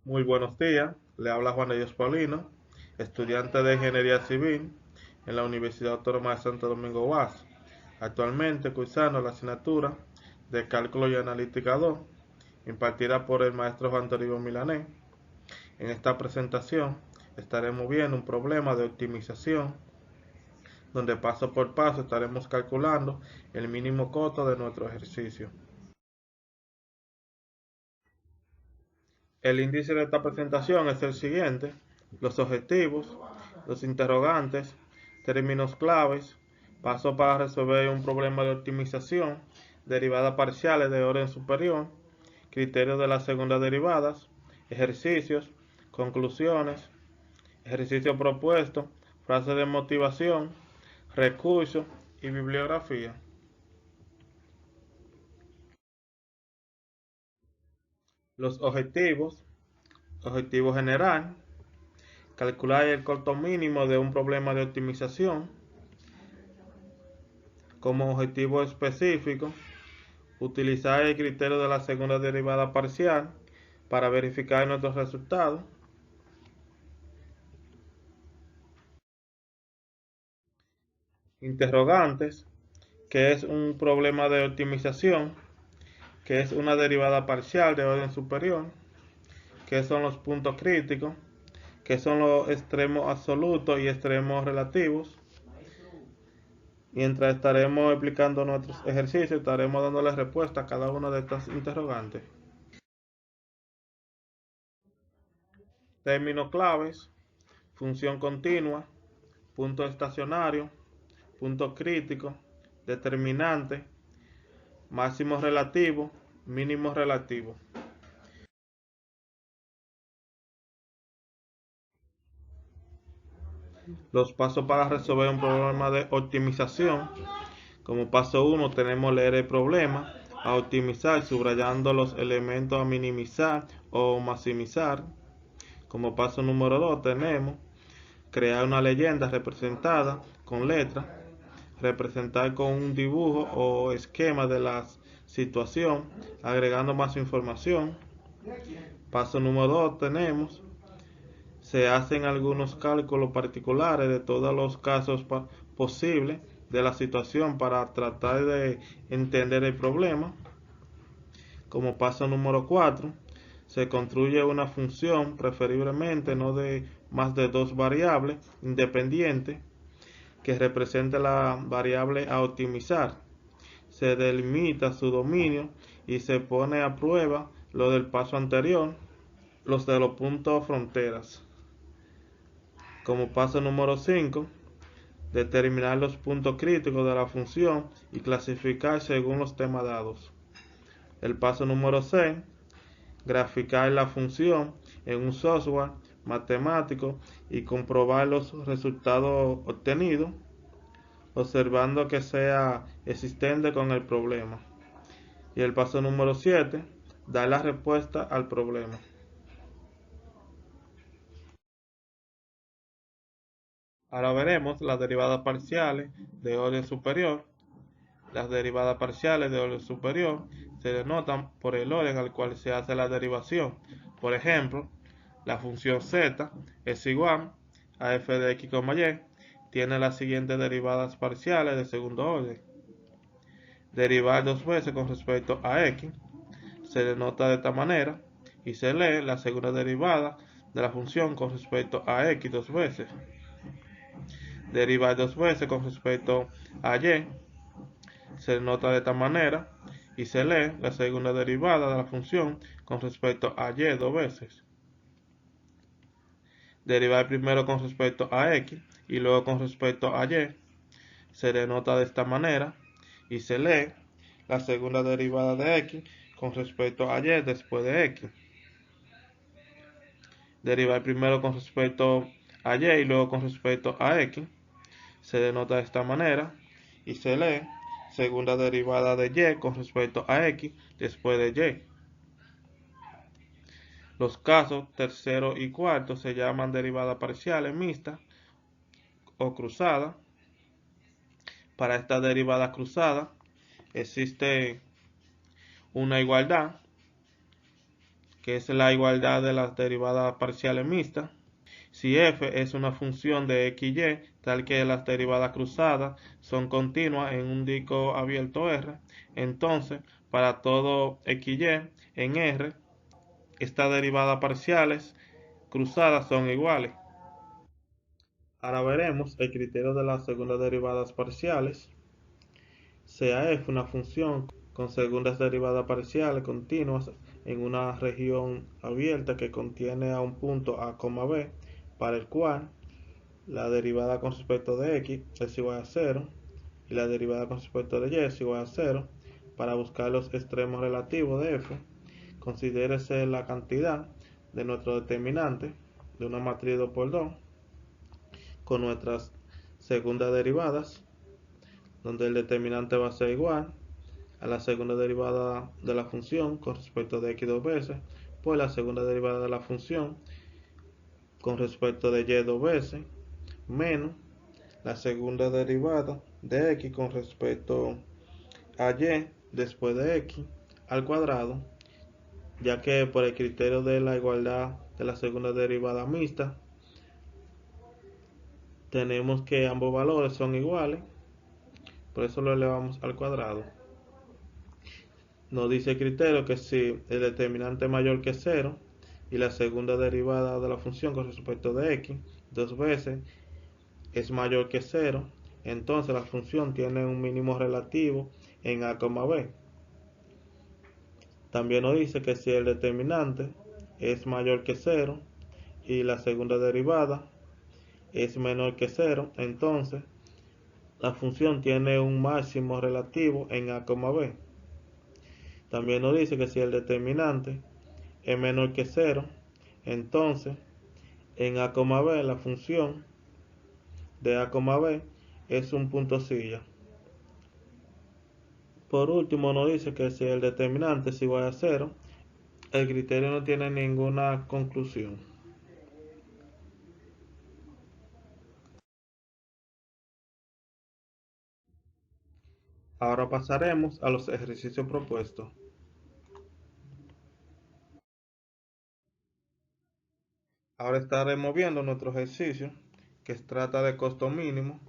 Muy buenos días, le habla Juan de Dios Paulino, estudiante de Ingeniería Civil en la Universidad Autónoma de Santo Domingo UAS, actualmente cursando la asignatura de Cálculo y Analítica 2, impartida por el maestro Juan Toribio Milanés. En esta presentación estaremos viendo un problema de optimización, donde paso por paso estaremos calculando el mínimo costo de nuestro ejercicio. El índice de esta presentación es el siguiente: los objetivos, los interrogantes, términos claves, paso para resolver un problema de optimización, derivadas parciales de orden superior, criterios de las segundas derivadas, ejercicios, conclusiones, ejercicio propuesto, frase de motivación, recursos y bibliografía. Los objetivos: objetivo general, calcular el costo mínimo de un problema de optimización. Como objetivo específico, utilizar el criterio de la segunda derivada parcial para verificar nuestros resultados. Interrogantes: ¿qué es un problema de optimización? ¿Qué es una derivada parcial de orden superior? ¿Qué son los puntos críticos? ¿Qué son los extremos absolutos y extremos relativos? Mientras estaremos explicando nuestros ejercicios, estaremos dándole respuesta a cada una de estas interrogantes. Términos claves: función continua, punto estacionario, punto crítico, determinante, máximo relativo, mínimo relativo. Los pasos para resolver un problema de optimización. Como paso 1 tenemos leer el problema, a optimizar subrayando los elementos a minimizar o maximizar. Como paso número 2 tenemos crear una leyenda representada con letras, representar con un dibujo o esquema de la situación, agregando más información. Paso número 2 tenemos se hacen algunos cálculos particulares de todos los casos posibles de la situación para tratar de entender el problema. Como paso número 4, se construye una función, preferiblemente no de más de dos variables independientes, que represente la variable a optimizar. Se delimita su dominio y se pone a prueba lo del paso anterior, los de los puntos fronteras. Como paso número 5, determinar los puntos críticos de la función y clasificar según los temas dados. El paso número 6, graficar la función en un software matemático y comprobar los resultados obtenidos, observando que sea existente con el problema. Y el paso número 7, dar la respuesta al problema. Ahora veremos las derivadas parciales de orden superior. Las derivadas parciales de orden superior se denotan por el orden al cual se hace la derivación. Por ejemplo, la función z es igual a f de x, y tiene las siguientes derivadas parciales de segundo orden. Derivar dos veces con respecto a x se denota de esta manera y se lee la segunda derivada de la función con respecto a x dos veces. Derivar dos veces con respecto a y se denota de esta manera y se lee la segunda derivada de la función con respecto a y dos veces. Derivar primero con respecto a x y luego con respecto a y se denota de esta manera y se lee la segunda derivada de x con respecto a y después de x. Derivar primero con respecto a y luego con respecto a x se denota de esta manera y se lee segunda derivada de y con respecto a x después de y. Los casos tercero y cuarto se llaman derivadas parciales mixtas o cruzadas. Para esta derivada cruzada existe una igualdad que es la igualdad de las derivadas parciales mixtas. Si f es una función de x y, tal que las derivadas cruzadas son continuas en un disco abierto R, entonces para todo x y en R, estas derivadas parciales cruzadas son iguales. Ahora veremos el criterio de las segundas derivadas parciales. Sea f una función con segundas derivadas parciales continuas en una región abierta que contiene a un punto a, b, para el cual la derivada con respecto de x es igual a 0 y la derivada con respecto de y es igual a 0. Para buscar los extremos relativos de f, considérese la cantidad de nuestro determinante de una matriz 2×2 con nuestras segundas derivadas, donde el determinante va a ser igual a la segunda derivada de la función con respecto de x dos veces por la segunda derivada de la función con respecto de y dos veces menos la segunda derivada de x con respecto a y después de x al cuadrado, ya que por el criterio de la igualdad de la segunda derivada mixta tenemos que ambos valores son iguales, por eso lo elevamos al cuadrado. Nos dice el criterio que si el determinante es mayor que 0 y la segunda derivada de la función con respecto de x dos veces es mayor que 0, entonces la función tiene un mínimo relativo en a, b. También nos dice que si el determinante es mayor que 0 y la segunda derivada es menor que 0, entonces la función tiene un máximo relativo en a, b. También nos dice que si el determinante es menor que 0, entonces en a, b la función de a, b es un punto silla. Por último nos dice que si el determinante es igual a 0, el criterio no tiene ninguna conclusión. Ahora pasaremos a los ejercicios propuestos. Ahora estaremos viendo nuestro ejercicio que trata de costo mínimo.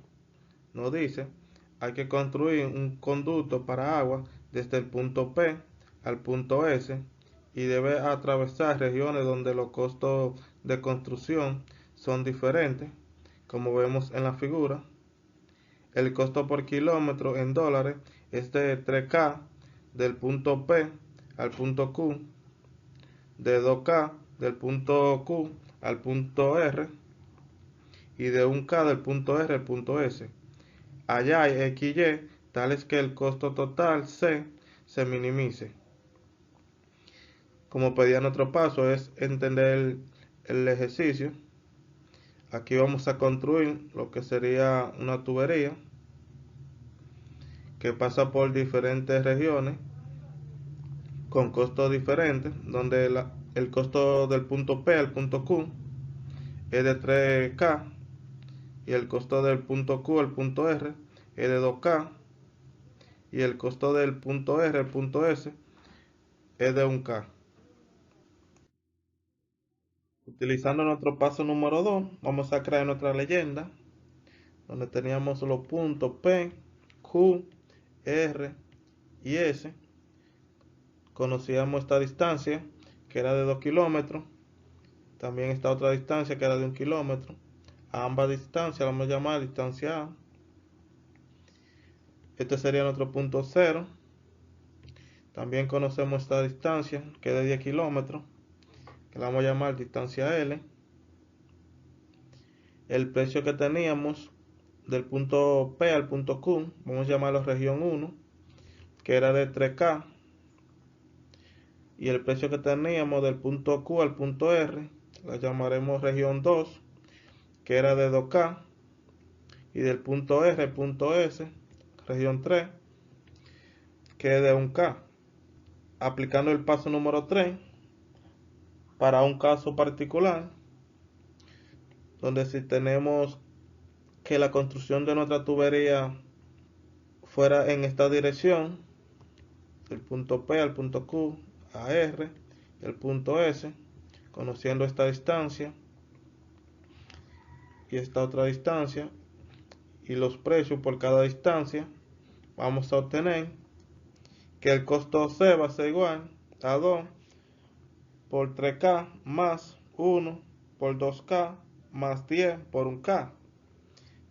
Nos dice, hay que construir un conducto para agua desde el punto P al punto S y debe atravesar regiones donde los costos de construcción son diferentes, como vemos en la figura. El costo por kilómetro en dólares es de 3K del punto P al punto Q, de 2K del punto Q al punto R y de 1K del punto R al punto S. Allá hay X y tales que el costo total C se minimice. Como pedía nuestro paso es entender el ejercicio. Aquí vamos a construir lo que sería una tubería que pasa por diferentes regiones con costos diferentes, donde el costo del punto P al punto Q es de 3K y el costo del punto Q al punto R es de 2K y el costo del punto R al punto S es de 1K. Utilizando nuestro paso número 2, vamos a crear nuestra leyenda, donde teníamos los puntos P, Q, R y S. Conocíamos esta distancia, que era de 2 kilómetros. También esta otra distancia, que era de 1 kilómetro. A ambas distancias las vamos a llamar distancia A. Este sería nuestro punto 0. También conocemos esta distancia, que es de 10 kilómetros, que la vamos a llamar distancia L. El precio que teníamos del punto P al punto Q, vamos a llamarlo región 1, que era de 3K. Y el precio que teníamos del punto Q al punto R, la llamaremos región 2, que era de 2K. Y del punto R al punto S, región 3, que es de 1K. Aplicando el paso número 3, para un caso particular, donde si tenemos que la construcción de nuestra tubería fuera en esta dirección, del punto P al punto Q a R del punto S, conociendo esta distancia y esta otra distancia y los precios por cada distancia, vamos a obtener que el costo C va a ser igual a 2 por 3K más 1 por 2K más 10 por 1K,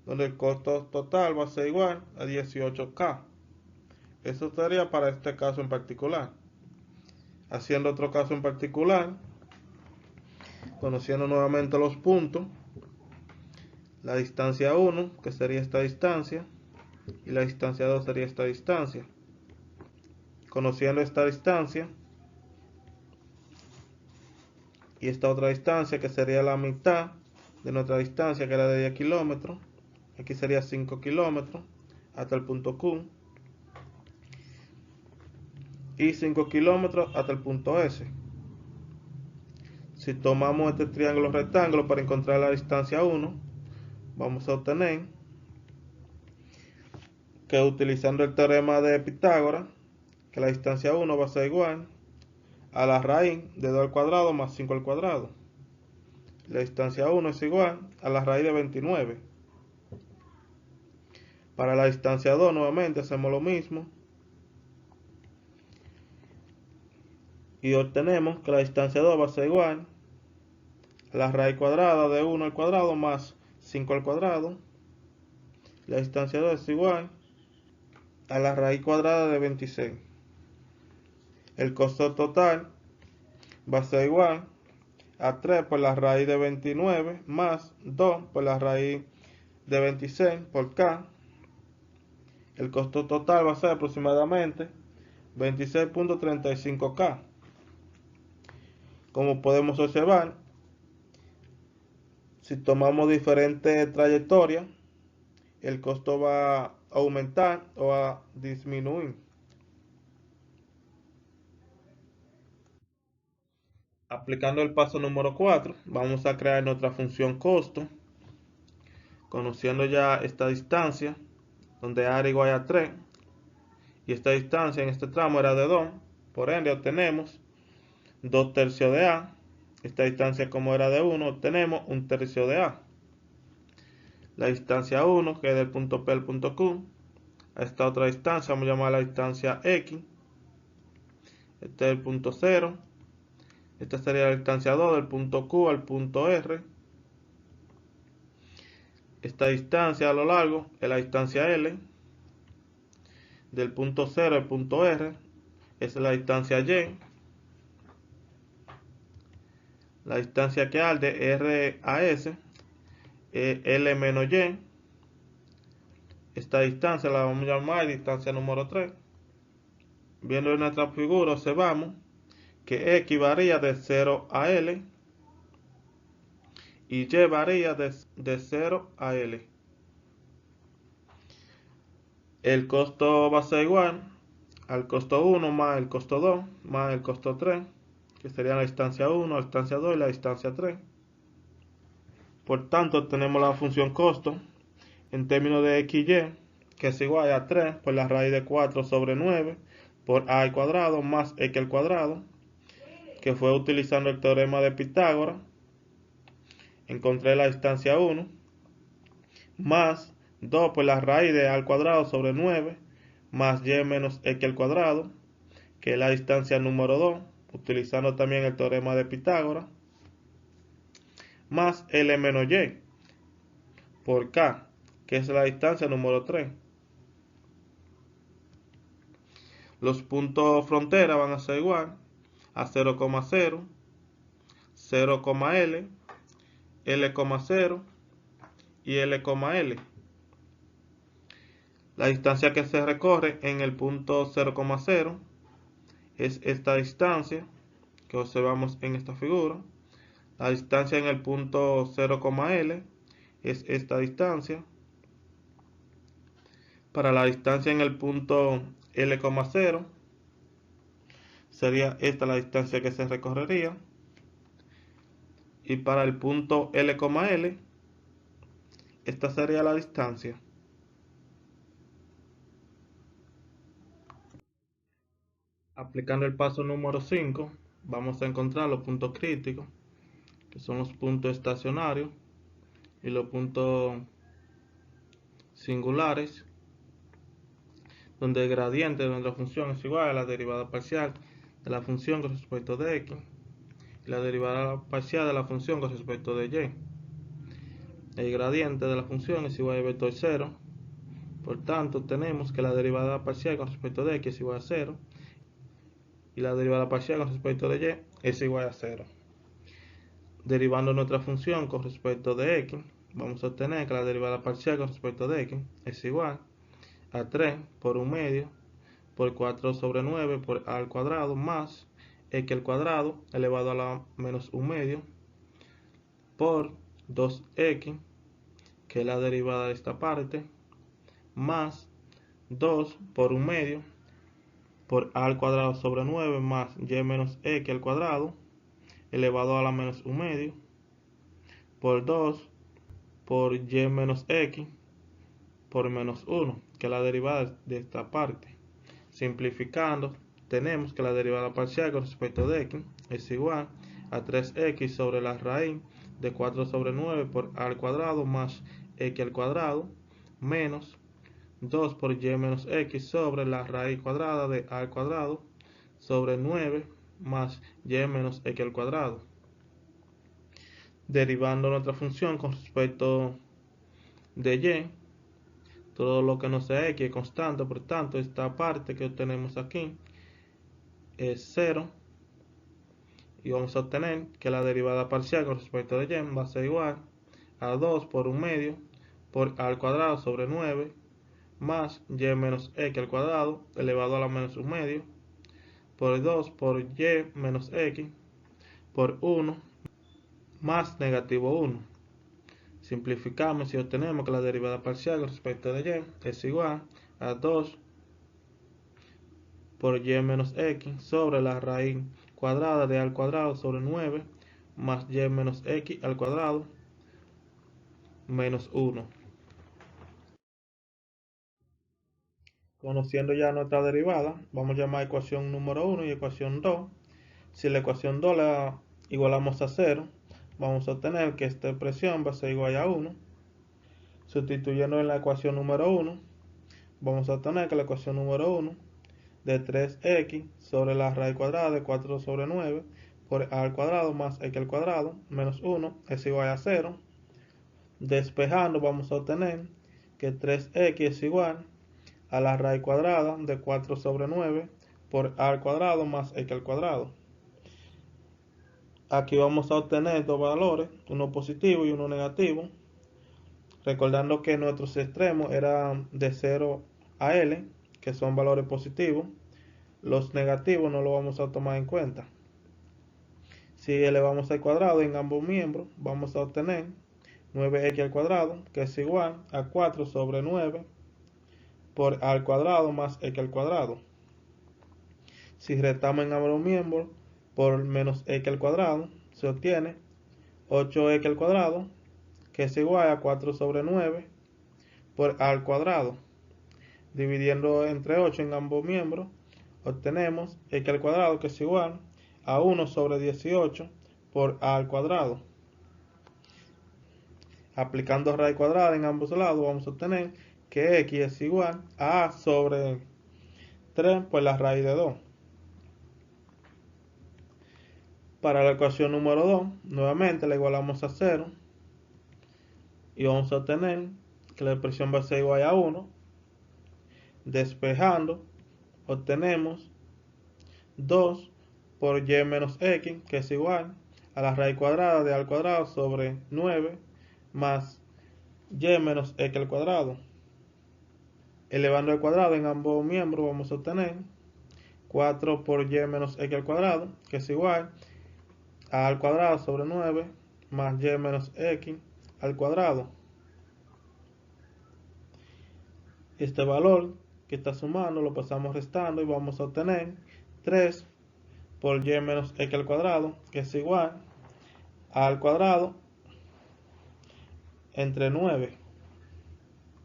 donde el costo total va a ser igual a 18K. Eso sería para este caso en particular. Haciendo otro caso en particular, conociendo nuevamente los puntos, la distancia 1, que sería esta distancia, y la distancia 2 sería esta distancia. Conociendo esta distancia y esta otra distancia, que sería la mitad de nuestra distancia, que era de 10 kilómetros, aquí sería 5 kilómetros hasta el punto Q, y 5 kilómetros hasta el punto S. Si tomamos este triángulo rectángulo para encontrar la distancia 1, vamos a obtener que, utilizando el teorema de Pitágoras, que la distancia 1 va a ser igual a la raíz de 2 al cuadrado más 5 al cuadrado. La distancia 1 es igual a la raíz de 29. Para la distancia 2 nuevamente hacemos lo mismo y obtenemos que la distancia 2 va a ser igual a la raíz cuadrada de 1 al cuadrado más 5 al cuadrado. La distancia 2 es igual a la raíz cuadrada de 26. El costo total va a ser igual a 3 por la raíz de 29 más 2 por la raíz de 26 por K. El costo total va a ser aproximadamente 26.35K. Como podemos observar, si tomamos diferentes trayectorias, el costo va a aumentar o a disminuir. Aplicando el paso número 4, vamos a crear nuestra función costo, conociendo ya esta distancia, donde A era igual a 3, y esta distancia en este tramo era de 2, por ende obtenemos 2 tercios de A. Esta distancia, como era de 1, obtenemos 1 tercio de A. La distancia 1, que es del punto P al punto Q, a esta otra distancia vamos a llamar la distancia X. Este es el punto 0. Esta sería la distancia 2 del punto Q al punto R. Esta distancia a lo largo es la distancia L. Del punto 0 al punto R es la distancia Y. La distancia que hay de R a S es L menos Y. Esta distancia la vamos a llamar distancia número 3. Viendo en nuestra figura observamos que X varía de 0 a L y Y varía de 0 a L. El costo va a ser igual al costo 1 más el costo 2 más el costo 3, que sería la distancia 1, la distancia 2 y la distancia 3. Por tanto, tenemos la función costo en términos de XY, que es igual a 3 por la raíz de 4 sobre 9 por A al cuadrado más X al cuadrado, que fue utilizando el teorema de Pitágoras. Encontré la distancia 1 más 2 por la raíz de A al cuadrado sobre 9 más Y menos X al cuadrado, que es la distancia número 2, utilizando también el teorema de Pitágoras, más L menos Y por K, que es la distancia número 3. Los puntos frontera van a ser igual a 0,0, 0,L, L,0 y L,L. La distancia que se recorre en el punto 0,0 es esta distancia que observamos en esta figura. La distancia en el punto 0,L es esta distancia. Para la distancia en el punto L,0 sería esta la distancia que se recorrería. Y para el punto L,L, esta sería la distancia. Aplicando el paso número 5, vamos a encontrar los puntos críticos, que son los puntos estacionarios y los puntos singulares, donde el gradiente de nuestra función es igual a la derivada parcial de la función con respecto de x y la derivada parcial de la función con respecto de y. El gradiente de la función es igual al vector 0, por tanto tenemos que la derivada parcial con respecto de x es igual a 0 y la derivada parcial con respecto de y es igual a 0. Derivando nuestra función con respecto de x, vamos a obtener que la derivada parcial con respecto de x es igual a 3 por 1 medio por 4 sobre 9 por a al cuadrado más x al cuadrado elevado a la menos 1 medio por 2x, que es la derivada de esta parte, más 2 por 1 medio por a al cuadrado sobre 9 más y menos x al cuadrado elevado a la menos 1 medio por 2 por y menos x por menos 1, que es la derivada de esta parte. Simplificando, tenemos que la derivada parcial con respecto de x es igual a 3x sobre la raíz de 4 sobre 9 por a al cuadrado más x al cuadrado menos 2 por y menos x sobre la raíz cuadrada de a al cuadrado sobre 9 más y menos x al cuadrado. Derivando nuestra función con respecto de y, todo lo que no sea x es constante, por tanto esta parte que obtenemos aquí es 0 y vamos a obtener que la derivada parcial con respecto de y va a ser igual a 2 por 1 medio por a al cuadrado sobre 9 más y menos x al cuadrado elevado a la menos 1 medio por 2 por y menos x por 1 más negativo 1. Simplificamos y obtenemos que la derivada parcial con respecto de y es igual a 2 por y menos x sobre la raíz cuadrada de a al cuadrado sobre 9 más y menos x al cuadrado menos 1. Conociendo ya nuestra derivada, vamos a llamar ecuación número 1 y ecuación 2. Si la ecuación 2 la igualamos a 0, vamos a obtener que esta expresión va a ser igual a 1. Sustituyendo en la ecuación número 1, vamos a obtener que la ecuación número 1 de 3x sobre la raíz cuadrada de 4 sobre 9 por a al cuadrado más x al cuadrado menos 1 es igual a 0. Despejando, vamos a obtener que 3x es igual a la raíz cuadrada de 4 sobre 9 por a al cuadrado más x al cuadrado. Aquí vamos a obtener dos valores, uno positivo y uno negativo, recordando que nuestros extremos eran de 0 a L, que son valores positivos. Los negativos no los vamos a tomar en cuenta. Si elevamos al cuadrado en ambos miembros, vamos a obtener 9x al cuadrado, que es igual a 4 sobre 9 por a al cuadrado más x al cuadrado. Si restamos en ambos miembros por menos x al cuadrado, se obtiene 8x al cuadrado, que es igual a 4 sobre 9 por a al cuadrado. Dividiendo entre 8 en ambos miembros, obtenemos x al cuadrado, que es igual a 1 sobre 18 por a al cuadrado. Aplicando raíz cuadrada en ambos lados, vamos a obtener que x es igual a sobre 3 por la raíz de 2. Para la ecuación número 2, nuevamente la igualamos a 0 y vamos a obtener que la expresión va a ser igual a 1. Despejando, obtenemos 2 por y menos x, que es igual a la raíz cuadrada de a al cuadrado sobre 9 más y menos x al cuadrado. Elevando al cuadrado en ambos miembros, vamos a obtener 4 por y menos x al cuadrado, que es igual a al cuadrado sobre 9 más y menos x al cuadrado. Este valor que está sumando lo pasamos restando y vamos a obtener 3 por y menos x al cuadrado, que es igual a al cuadrado entre 9.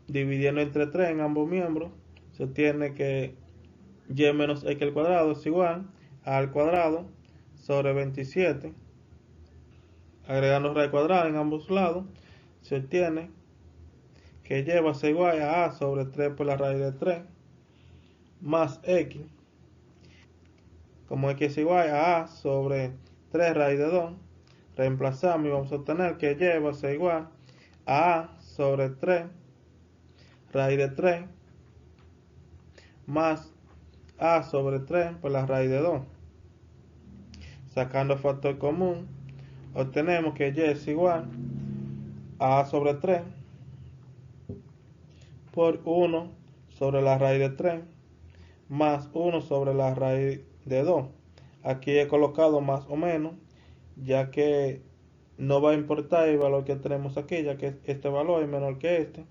Dividiendo entre 3 en ambos miembros, se obtiene que y menos x al cuadrado es igual a al cuadrado sobre 27, agregando raíz cuadrada en ambos lados, se obtiene que y va a ser igual a sobre 3 por la raíz de 3 más x, como x es igual a sobre 3 raíz de 2, reemplazamos y vamos a obtener que y va a ser igual a sobre 3 raíz de 3 más a sobre 3 por la raíz de 2. Sacando factor común, obtenemos que y es igual a sobre 3 por 1 sobre la raíz de 3 más 1 sobre la raíz de 2. Aquí he colocado más o menos, ya que no va a importar el valor que tenemos aquí, ya que este valor es menor que este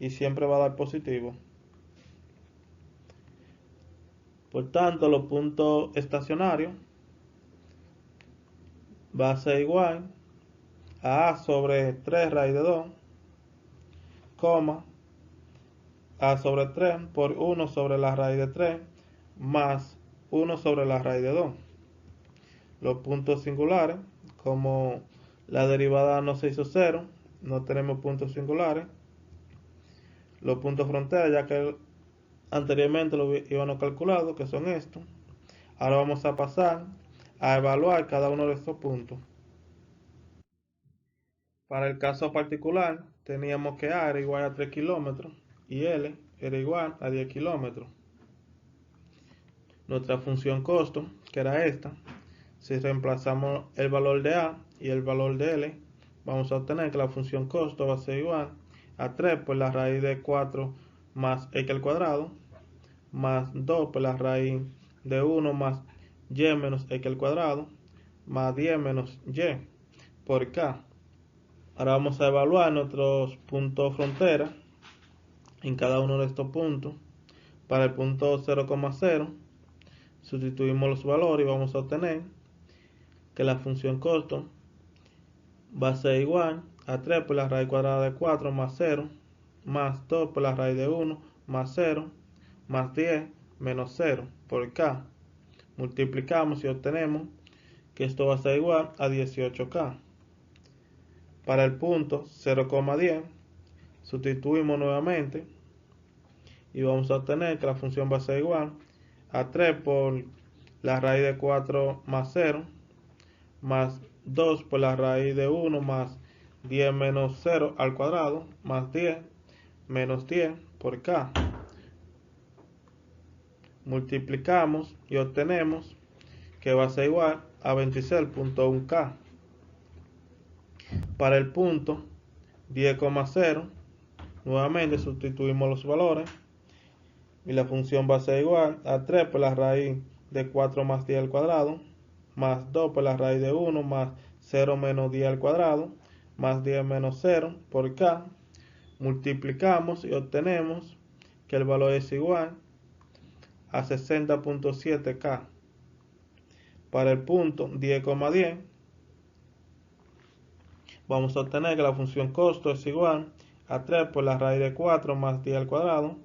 y siempre va a dar positivo. Por tanto, los puntos estacionarios va a ser igual a sobre 3 raíz de 2, coma a sobre 3 por 1 sobre la raíz de 3 más 1 sobre la raíz de 2. Los puntos singulares, como la derivada no se hizo 0, no tenemos puntos singulares. Los puntos frontera, ya que anteriormente lo íbamos calculado, que son estos. Ahora vamos a pasar a evaluar cada uno de estos puntos. Para el caso particular, teníamos que A era igual a 3 kilómetros y L era igual a 10 kilómetros. Nuestra función costo, que era esta, si reemplazamos el valor de A y el valor de L, vamos a obtener que la función costo va a ser igual a 3 por la raíz de 4 más x al cuadrado, más 2 por la raíz de 1 más y menos x al cuadrado, más 10 menos y por k. Ahora vamos a evaluar nuestros puntos frontera en cada uno de estos puntos. Para el punto 0,0 sustituimos los valores y vamos a obtener que la función costo va a ser igual a 3 por la raíz cuadrada de 4 más 0, más 2 por la raíz de 1 más 0, más 10 menos 0 por k. Multiplicamos y obtenemos que esto va a ser igual a 18k. Para el punto 0,10 sustituimos nuevamente y vamos a obtener que la función va a ser igual a 3 por la raíz de 4 más 0, más 2 por la raíz de 1 más 10 menos 0 al cuadrado, más 10 menos 10 por k. Multiplicamos y obtenemos que va a ser igual a 26.1k. Para el punto 10,0 nuevamente sustituimos los valores y la función va a ser igual a 3 por la raíz de 4 más 10 al cuadrado, más 2 por la raíz de 1 más 0 menos 10 al cuadrado, más 10 menos 0 por k. Multiplicamos y obtenemos que el valor es igual a 60.7k. Para el punto 10,10 vamos a obtener que la función costo es igual a 3 por la raíz de 4 más 10 al cuadrado,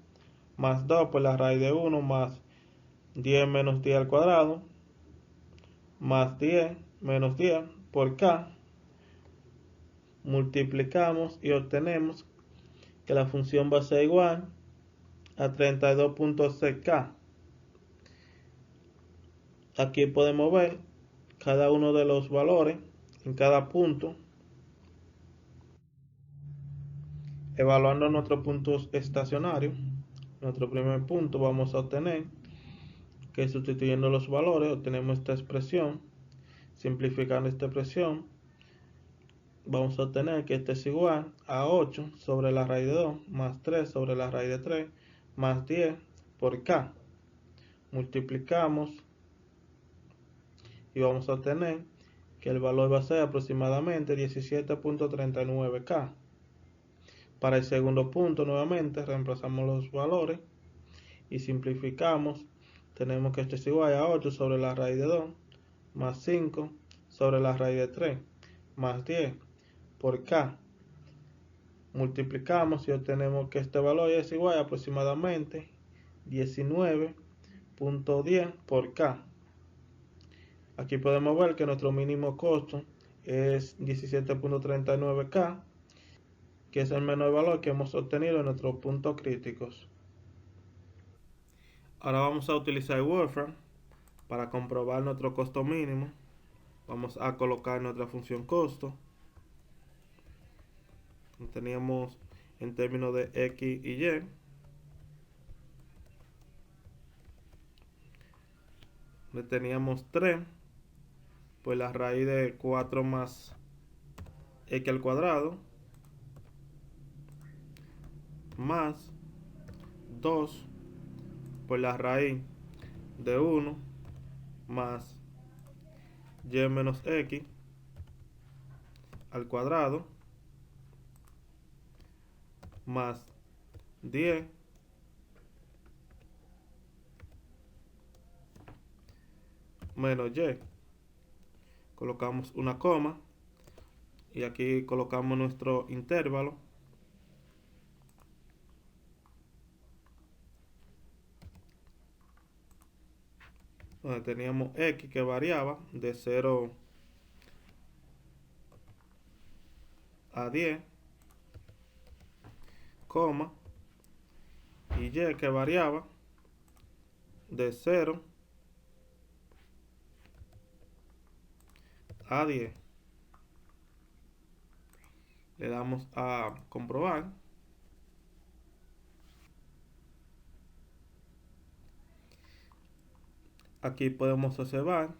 más 2 por la raíz de 1 más 10 menos 10 al cuadrado, más 10 menos 10 por k. Multiplicamos y obtenemos que la función va a ser igual a 32.6k. Aquí podemos ver cada uno de los valores en cada punto. Evaluando nuestros puntos estacionarios, nuestro primer punto vamos a obtener que sustituyendo los valores obtenemos esta expresión. Simplificando esta expresión, vamos a obtener que este es igual a 8 sobre la raíz de 2 más 3 sobre la raíz de 3 más 10 por k. Multiplicamos y vamos a obtener que el valor va a ser aproximadamente 17.39k. Para el segundo punto nuevamente reemplazamos los valores y simplificamos. Tenemos que esto es igual a 8 sobre la raíz de 2 más 5 sobre la raíz de 3 más 10 por k. Multiplicamos y obtenemos que este valor es igual a aproximadamente 19.10 por k. Aquí podemos ver que nuestro mínimo costo es 17.39K, que es el menor valor que hemos obtenido en nuestros puntos críticos. Ahora vamos a utilizar Wolfram para comprobar nuestro costo mínimo. Vamos a colocar nuestra función costo. Teníamos en términos de X y Y. Le teníamos 3, pues la raíz de 4 más X al cuadrado, más 2 por la raíz de 1 más Y menos X al cuadrado, más 10 menos Y. Colocamos una coma y aquí colocamos nuestro intervalo. Donde teníamos X que variaba de 0 a 10, coma, y Y que variaba de 0 a 10. Le damos a comprobar. Aquí podemos observar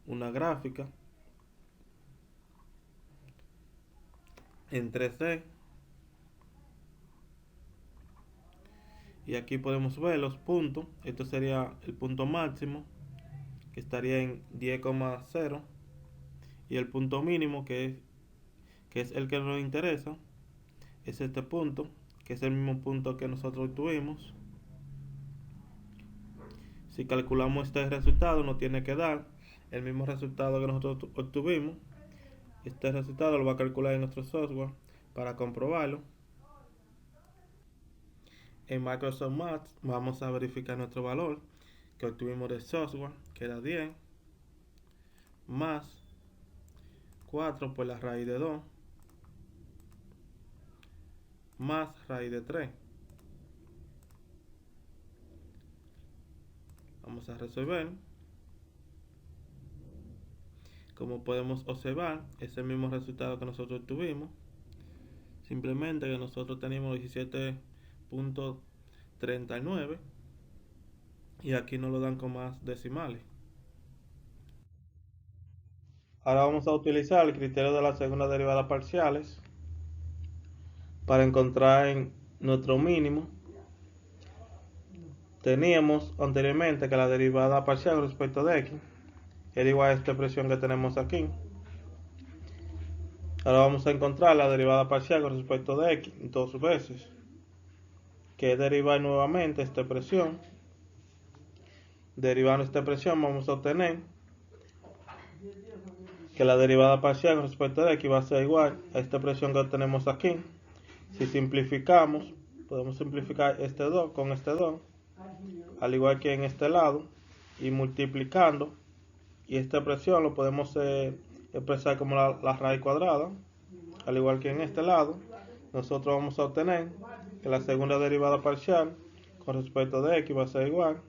una gráfica en 3D. Y aquí podemos ver los puntos. Esto sería el punto máximo, que estaría en 10,0. Y el punto mínimo, que es el que nos interesa, es este punto, que es el mismo punto que nosotros tuvimos. Si calculamos este resultado, nos tiene que dar el mismo resultado que nosotros obtuvimos. Este resultado lo va a calcular en nuestro software para comprobarlo. En Microsoft Math vamos a verificar nuestro valor que obtuvimos del software, que era 10 más 4 por la raíz de 2 más raíz de 3. Vamos a resolver. Como podemos observar, es el mismo resultado que nosotros tuvimos. Simplemente que nosotros teníamos 17.39 y aquí nos lo dan con más decimales. Ahora vamos a utilizar el criterio de la segunda derivada parciales para encontrar nuestro mínimo. Teníamos anteriormente que la derivada parcial respecto de x era igual a esta expresión que tenemos aquí. Ahora vamos a encontrar la derivada parcial con respecto de x dos veces, que es derivar nuevamente esta expresión. Derivando esta expresión vamos a obtener que la derivada parcial con respecto de x va a ser igual a esta expresión que tenemos aquí. Si simplificamos, podemos simplificar este 2 con este 2, al igual que en este lado, y multiplicando, y esta expresión lo podemos expresar como la raíz cuadrada, al igual que en este lado. Nosotros vamos a obtener que la segunda derivada parcial con respecto de x va a ser igual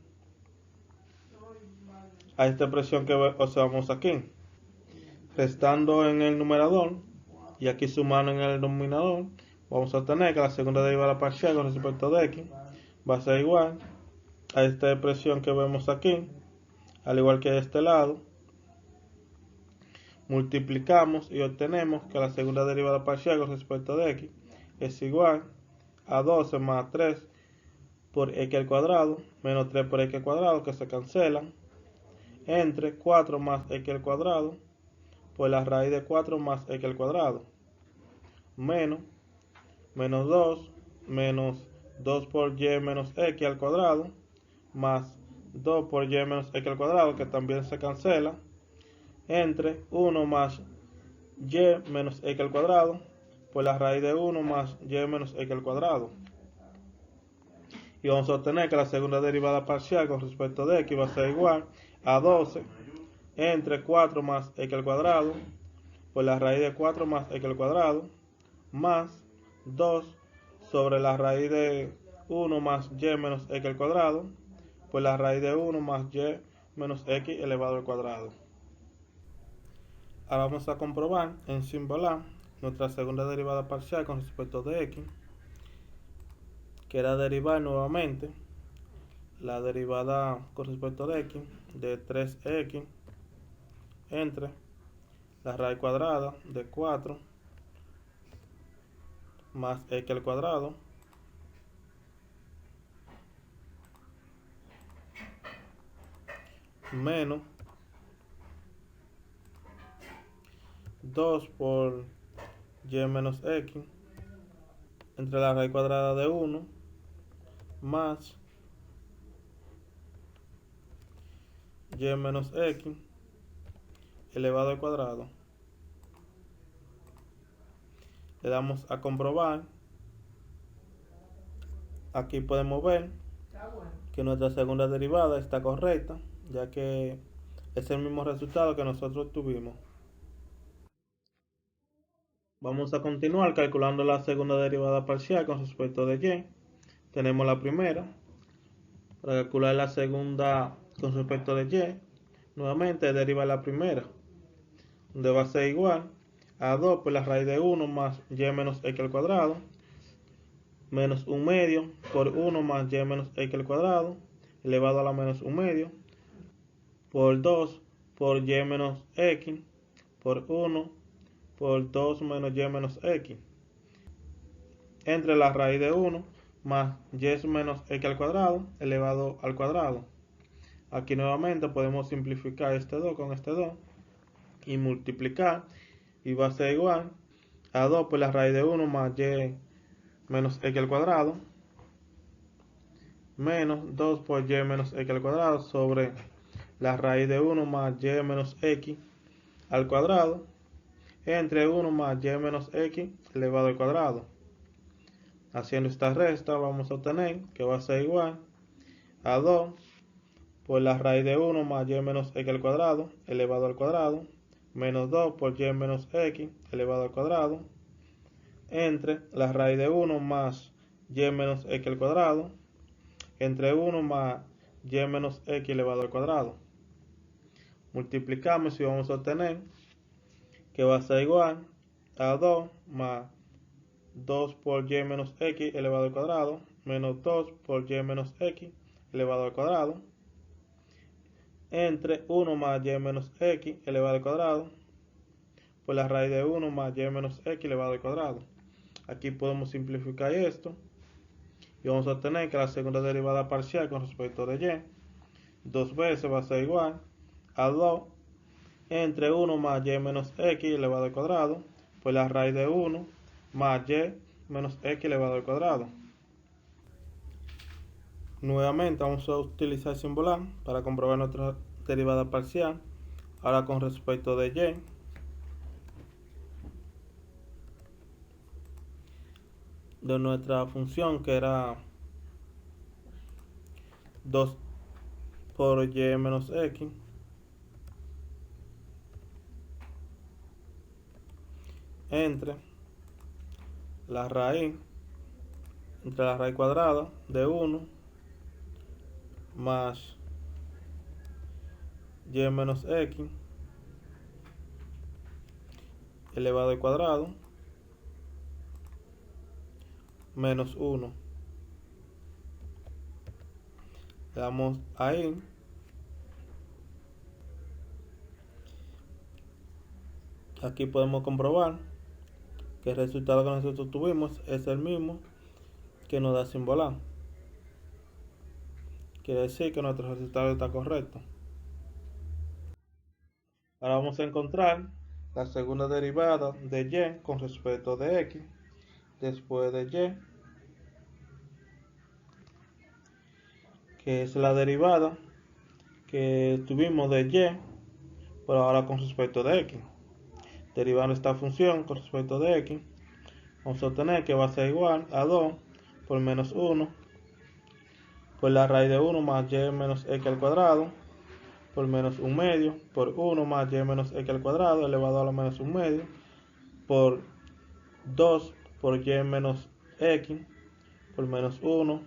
a esta expresión que observamos aquí. Restando en el numerador y aquí sumando en el denominador, vamos a obtener que la segunda derivada parcial con respecto de x va a ser igual a esta expresión que vemos aquí, al igual que de este lado. Multiplicamos y obtenemos que la segunda derivada parcial con respecto de x es igual a 12 más 3 por x al cuadrado menos 3 por x al cuadrado, que se cancelan, entre 4 más x al cuadrado por la raíz de 4 más x al cuadrado, menos 2 menos 2 por y menos x al cuadrado, más 2 por y menos x al cuadrado, que también se cancela, entre 1 más y menos x al cuadrado por la raíz de 1 más y menos x al cuadrado. y vamos a obtener que la segunda derivada parcial con respecto de x va a ser igual a 12 entre 4 más x al cuadrado por la raíz de 4 más x al cuadrado más 2 sobre la raíz de 1 más y menos x al cuadrado por la raíz de 1 más y menos x elevado al cuadrado. Ahora vamos a comprobar en símbolo A nuestra segunda derivada parcial con respecto de x, que era derivar nuevamente la derivada con respecto de x de 3x entre la raíz cuadrada de 4 más x al cuadrado menos 2 por y menos x entre la raíz cuadrada de 1 más y menos x elevado al cuadrado. Le damos a comprobar. Aquí podemos ver que nuestra segunda derivada está correcta, ya que es el mismo resultado que nosotros tuvimos. Vamos a continuar calculando la segunda derivada parcial con respecto de y. Tenemos la primera. Para calcular la segunda con respecto de y, nuevamente deriva la primera, donde va a ser igual a 2 por la raíz de 1 más y menos x al cuadrado, menos 1 medio por 1 más y menos x al cuadrado, elevado a la menos 1 medio, por 2 por y menos x, por 1 por 2 menos y menos x, entre la raíz de 1 más y menos x al cuadrado, elevado al cuadrado. Aquí nuevamente podemos simplificar este 2 con este 2 y multiplicar, y va a ser igual a 2 por la raíz de 1 más y menos x al cuadrado menos 2 por y menos x al cuadrado sobre la raíz de 1 más y menos x al cuadrado entre 1 más y menos x elevado al cuadrado. Haciendo esta resta vamos a obtener que va a ser igual a 2 por la raíz de 1 más y menos x al cuadrado elevado al cuadrado menos 2 por y menos x elevado al cuadrado entre la raíz de 1 más y menos x al cuadrado entre 1 más y menos x elevado al cuadrado. Multiplicamos y vamos a obtener que va a ser igual a 2 más 2 por y menos x elevado al cuadrado menos 2 por y menos x elevado al cuadrado entre 1 más y menos x elevado al cuadrado por la raíz de 1 más y menos x elevado al cuadrado. Aquí podemos simplificar esto y vamos a obtener que la segunda derivada parcial con respecto de y dos veces va a ser igual a 2 entre 1 más y menos x elevado al cuadrado por la raíz de 1 más y menos x elevado al cuadrado. Nuevamente vamos a utilizar símbolo A para comprobar nuestra derivada parcial. Ahora con respecto de y, de nuestra función que era 2 por y menos x entre la raíz cuadrada de 1 más y menos x elevado al cuadrado menos 1. Le damos ahí. Aquí podemos comprobar que el resultado que nosotros tuvimos es el mismo que nos da símbolo A. Quiere decir que nuestro resultado está correcto. Ahora vamos a encontrar la segunda derivada de y con respecto de x después de y, que es la derivada que tuvimos de y, pero ahora con respecto de x. Derivando esta función con respecto de x, vamos a obtener que va a ser igual a 2 por menos 1 por la raíz de 1 más y menos x al cuadrado, por menos 1 medio, por 1 más y menos x al cuadrado elevado a la menos 1 medio, por 2 por y menos x, por menos 1,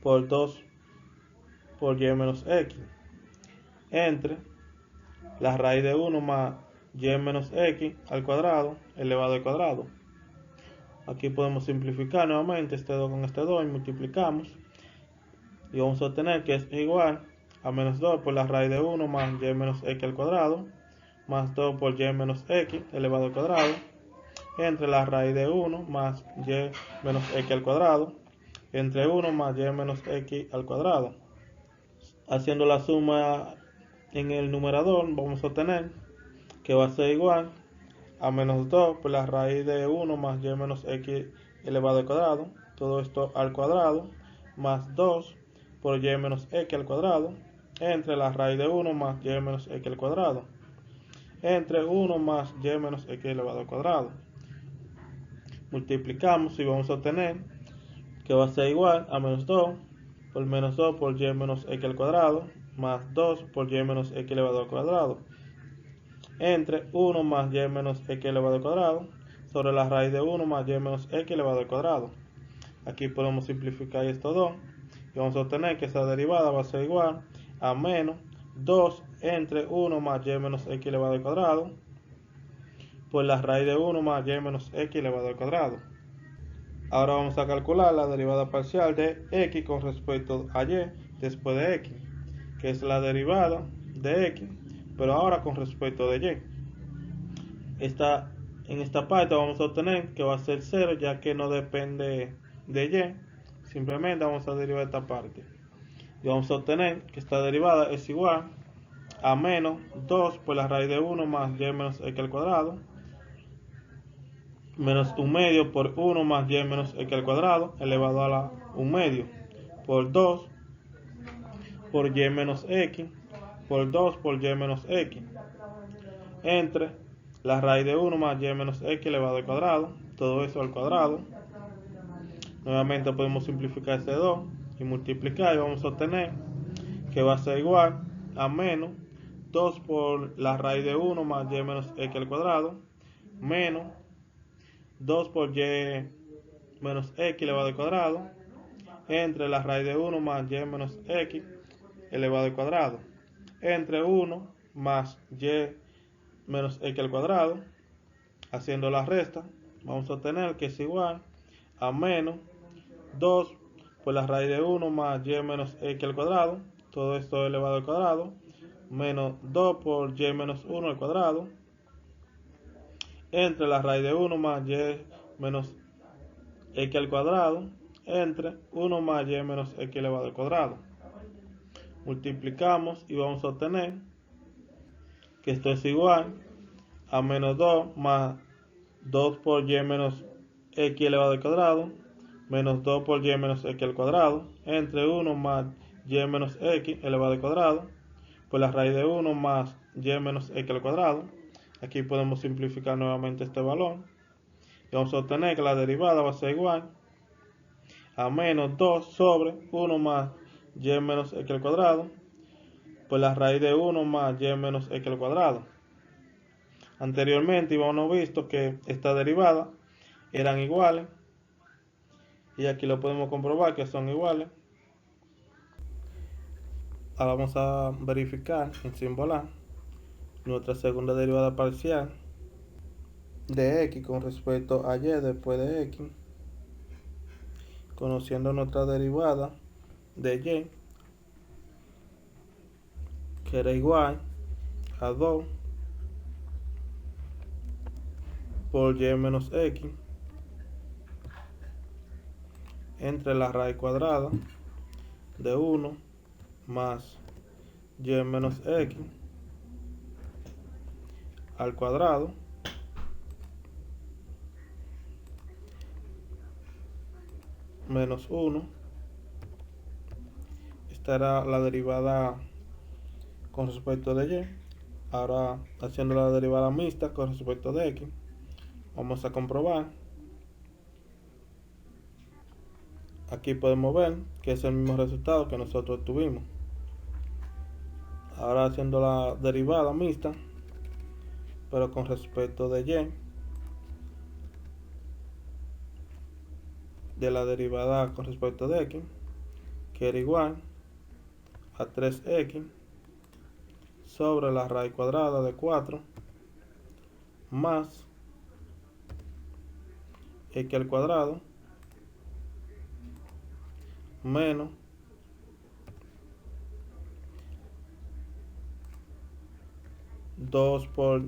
por 2 por y menos x, entre la raíz de 1 más y menos x al cuadrado elevado al cuadrado. Aquí podemos simplificar nuevamente este 2 con este 2 y multiplicamos. Y vamos a obtener que es igual a menos 2 por la raíz de 1 más y menos x al cuadrado, más 2 por y menos x elevado al cuadrado, entre la raíz de 1 más y menos x al cuadrado, entre 1 más y menos x al cuadrado. Haciendo la suma en el numerador, vamos a obtener que va a ser igual a menos 2 por la raíz de 1 más y menos x elevado al cuadrado, todo esto al cuadrado, más 2 por y menos x al cuadrado, entre la raíz de 1 más y menos x al cuadrado, entre 1 más y menos x elevado al cuadrado. Multiplicamos y vamos a obtener que va a ser igual a menos 2 por y menos x al cuadrado, más 2 por y menos x elevado al cuadrado, entre 1 más y menos x elevado al cuadrado, sobre la raíz de 1 más y menos x elevado al cuadrado. Aquí podemos simplificar estos dos y vamos a obtener que esa derivada va a ser igual a menos 2 entre 1 más y menos x elevado al cuadrado, por la raíz de 1 más y menos x elevado al cuadrado. Ahora vamos a calcular la derivada parcial de x con respecto a y después de x, que es la derivada de x, pero ahora con respecto de y. En esta parte vamos a obtener que va a ser 0, ya que no depende de y. Simplemente vamos a derivar esta parte. Y vamos a obtener que esta derivada es igual a menos 2 por la raíz de 1 más y menos x al cuadrado, menos 1 medio por 1 más y menos x al cuadrado elevado a la 1 medio, por 2 por y menos x, por 2 por y menos x, entre la raíz de 1 más y menos x elevado al cuadrado, todo eso al cuadrado. Nuevamente podemos simplificar este 2 y multiplicar y vamos a obtener que va a ser igual a menos 2 por la raíz de 1 más y menos x al cuadrado, menos 2 por y menos x elevado al cuadrado, entre la raíz de 1 más y menos x elevado al cuadrado, entre 1 más y menos x al cuadrado. Haciendo la resta, vamos a obtener que es igual a menos 2 por la raíz de 1 más y menos x al cuadrado, todo esto elevado al cuadrado, menos 2 por y menos 1 al cuadrado, entre la raíz de 1 más y menos x al cuadrado, entre 1 más y menos x elevado al cuadrado. Multiplicamos y vamos a obtener que esto es igual a menos 2 más 2 por y menos x elevado al cuadrado, menos 2 por y menos x al cuadrado, entre 1 más y menos x elevado al cuadrado, por la raíz de 1 más y menos x al cuadrado. Aquí podemos simplificar nuevamente este valor y vamos a obtener que la derivada va a ser igual a menos 2 sobre 1 más y menos x al cuadrado, por la raíz de 1 más y menos x al cuadrado. Anteriormente habíamos visto que estas derivadas eran iguales y aquí lo podemos comprobar que son iguales. Ahora vamos a verificar en Simbolar nuestra segunda derivada parcial de x con respecto a y después de x, conociendo nuestra derivada de y, que era igual a 2 por y menos x entre la raíz cuadrada de 1 más y menos x al cuadrado menos 1. Esta era la derivada con respecto de y. Ahora, haciendo la derivada mixta con respecto de x, vamos a comprobar Aquí podemos ver que es el mismo resultado que nosotros tuvimos. Ahora haciendo la derivada mixta, pero con respecto de y, de la derivada con respecto de x, que era igual a 3x sobre la raíz cuadrada de 4 más x al cuadrado menos 2 por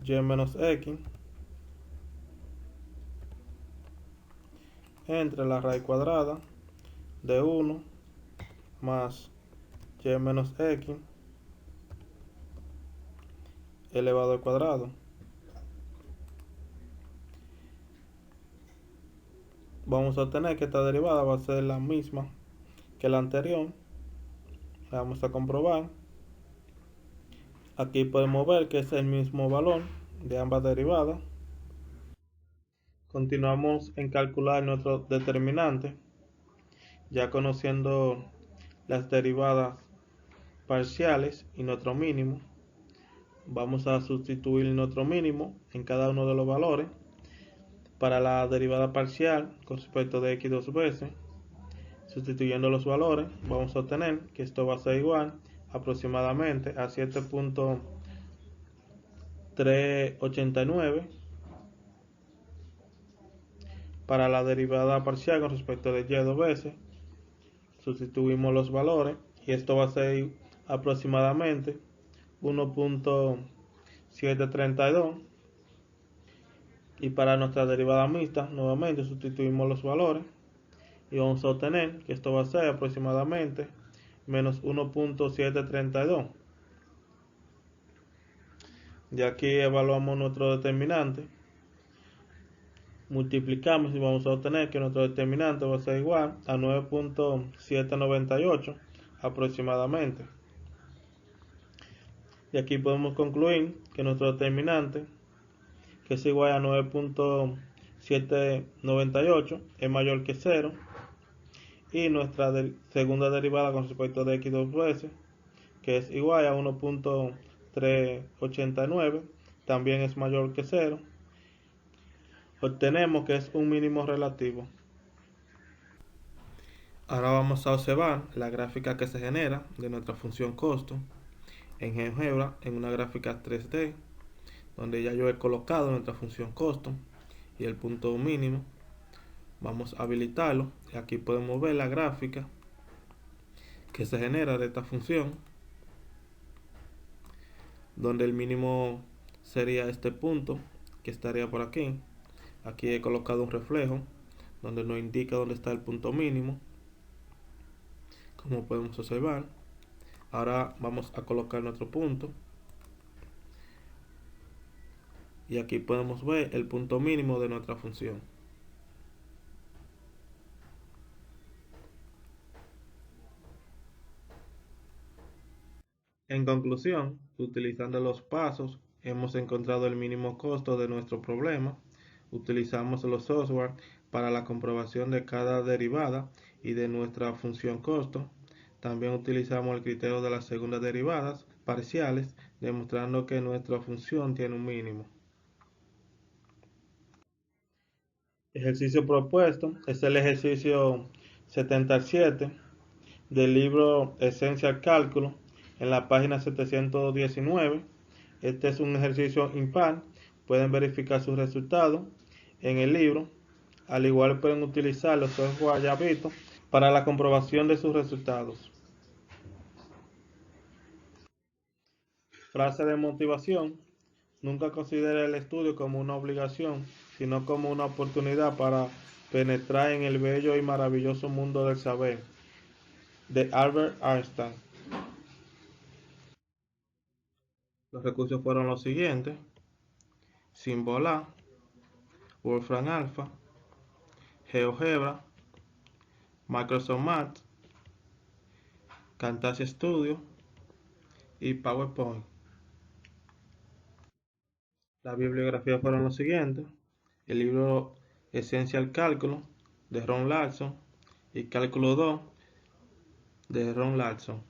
y menos x entre la raíz cuadrada de 1 más y menos x elevado al cuadrado. Vamos a obtener que esta derivada va a ser la misma que la anterior. La vamos a comprobar. Aquí podemos ver que es el mismo valor de ambas derivadas. Continuamos en calcular nuestro determinante, ya conociendo las derivadas parciales y nuestro mínimo. Vamos a sustituir nuestro mínimo en cada uno de los valores. Para la derivada parcial con respecto de x dos veces, sustituyendo los valores, vamos a obtener que esto va a ser igual aproximadamente a 7.389. Para la derivada parcial con respecto de y dos veces, sustituimos los valores y esto va a ser aproximadamente 1.732. Y para nuestra derivada mixta, nuevamente sustituimos los valores y vamos a obtener que esto va a ser aproximadamente menos 1.732. De aquí evaluamos nuestro determinante, multiplicamos y vamos a obtener que nuestro determinante va a ser igual a 9.798 aproximadamente. Y aquí podemos concluir que nuestro determinante, que es igual a 9.798, es mayor que 0, y nuestra segunda derivada con respecto de x dos veces, que es igual a 1.389, también es mayor que 0. Obtenemos que es un mínimo relativo. Ahora vamos a observar la gráfica que se genera de nuestra función costo en GeoGebra en una gráfica 3D, donde ya yo he colocado nuestra función costo y el punto mínimo. Vamos a habilitarlo y aquí podemos ver la gráfica que se genera de esta función, donde el mínimo sería este punto que estaría por aquí. Aquí he colocado un reflejo donde nos indica dónde está el punto mínimo, como podemos observar. Ahora vamos a colocar nuestro punto y aquí podemos ver el punto mínimo de nuestra función. En conclusión, utilizando los pasos, hemos encontrado el mínimo costo de nuestro problema. Utilizamos los software para la comprobación de cada derivada y de nuestra función costo. También utilizamos el criterio de las segundas derivadas parciales, demostrando que nuestra función tiene un mínimo. Ejercicio propuesto es el ejercicio 77 del libro Esencial Cálculo, en la página 719. Este es un ejercicio impar. Pueden verificar sus resultados en el libro. Al igual pueden utilizar los software ya vistos para la comprobación de sus resultados. Frase de motivación: nunca considere el estudio como una obligación, sino como una oportunidad para penetrar en el bello y maravilloso mundo del saber. De Albert Einstein. Los recursos fueron los siguientes: Symbola, Wolfram Alpha, GeoGebra, Microsoft Math, Camtasia Studio y PowerPoint. La bibliografía fueron los siguientes: el libro Esencial Cálculo de Ron Larson y Cálculo 2 de Ron Larson.